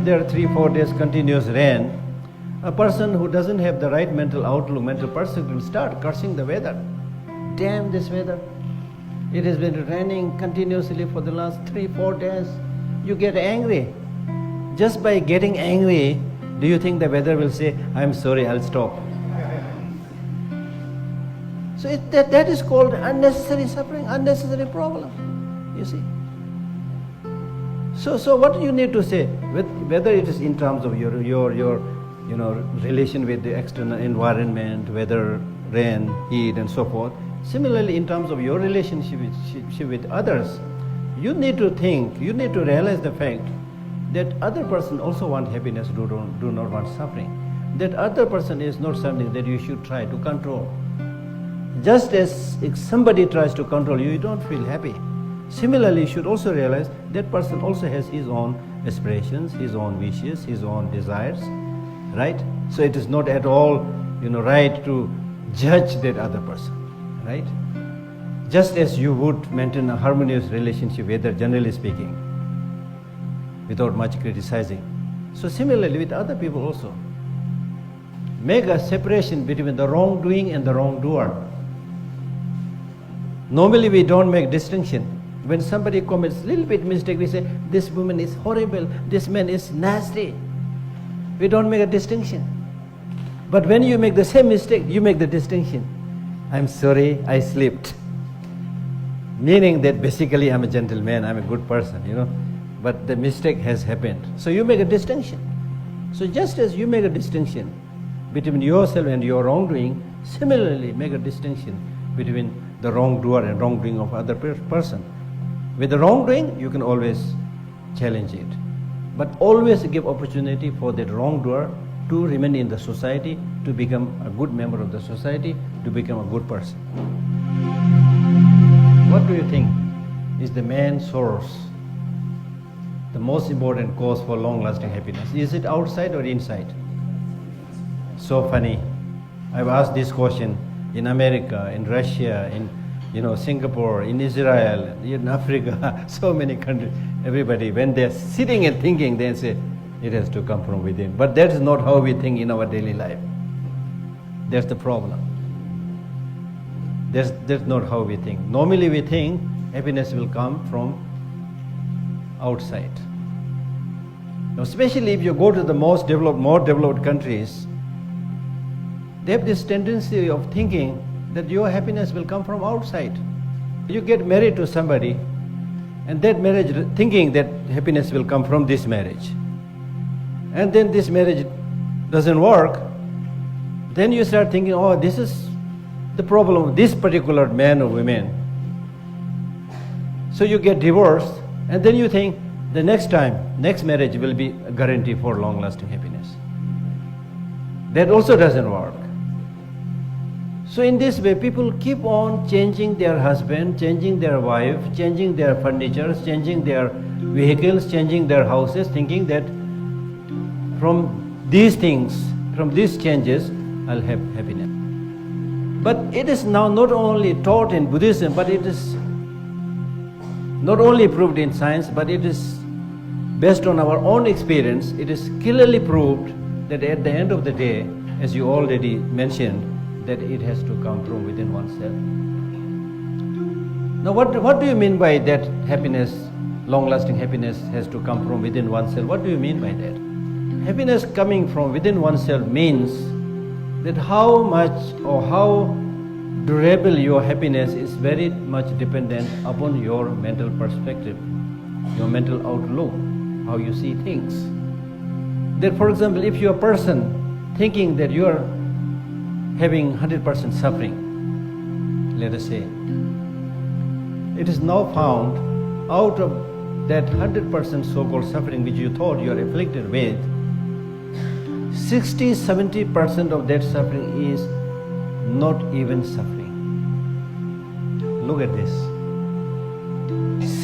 there 3-4 days continuous rain, a person who doesn't have the right mental outlook, mental perspective, will start cursing the weather. Damn this weather. It has been raining continuously for the last 3-4 days. You get angry. Just by getting angry, do you think the weather will say, I'm sorry, I'll stop? So that is called unnecessary suffering, unnecessary problem, you see. So what you need to say, whether it is in terms of your relation with the external environment, weather, rain, heat, and so forth. Similarly, in terms of your relationship with others, you need to think, you need to realize the fact that other person also want happiness, do not want suffering. That other person is not something that you should try to control. Just as if somebody tries to control you, you don't feel happy. Similarly, you should also realize that person also has his own aspirations, his own wishes, his own desires, right? So it is not at all, right to judge that other person, right? Just as you would maintain a harmonious relationship with others, generally speaking, without much criticizing. So similarly with other people also. Make a separation between the wrongdoing and the wrongdoer. Normally we don't make distinction. When somebody commits a little bit mistake, we say, this woman is horrible, this man is nasty. We don't make a distinction. But when you make the same mistake, you make the distinction. I'm sorry, I slipped. Meaning that basically I'm a gentleman, I'm a good person, but the mistake has happened. So you make a distinction. So just as you make a distinction between yourself and your wrongdoing, similarly make a distinction between the wrongdoer and wrongdoing of other person. With the wrongdoing, you can always challenge it. But always give opportunity for that wrongdoer to remain in the society, to become a good member of the society, to become a good person. What do you think is the main source, the most important cause for long-lasting happiness? Is it outside or inside? So funny. I've asked this question in America, in Russia, in Singapore, in Israel, in Africa, so many countries. Everybody, when they're sitting and thinking, they say, it has to come from within. But that is not how we think in our daily life. That's the problem. That's not how we think. Normally we think happiness will come from outside. Now, especially if you go to the more developed countries, they have this tendency of thinking that your happiness will come from outside. You get married to somebody, and that marriage, thinking that happiness will come from this marriage. And then this marriage doesn't work, then you start thinking, oh, this is the problem of this particular man or woman. So you get divorced, and then you think the next marriage will be a guarantee for long-lasting happiness. That also doesn't work. So in this way, people keep on changing their husband, changing their wife, changing their furniture, changing their vehicles, changing their houses, thinking that from these things, from these changes, I'll have happiness. But it is now not only taught in Buddhism, but it is not only proved in science, but it is based on our own experience. It is clearly proved that at the end of the day, as you already mentioned, that it has to come from within oneself. Now what do you mean by that happiness, long-lasting happiness has to come from within oneself? What do you mean by that? Happiness coming from within oneself means that how much or how durable your happiness is very much dependent upon your mental perspective, your mental outlook, how you see things. That, for example, if you're a person thinking that you are having 100% suffering, let us say, it is now found out of that 100% so-called suffering which you thought you are afflicted with, 60-70% of that suffering is not even suffering. Look at this.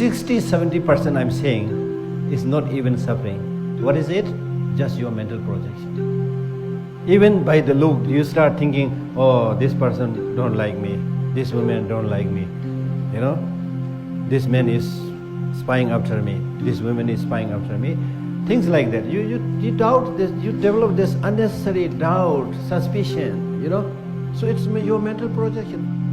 60-70% I'm saying is not even suffering. What is it? Just your mental projection. Even by the look, you start thinking, oh, this person don't like me, this woman don't like me, this man is spying after me, this woman is spying after me. Things like that. You doubt this, you develop this unnecessary doubt, suspicion, So it's your mental projection.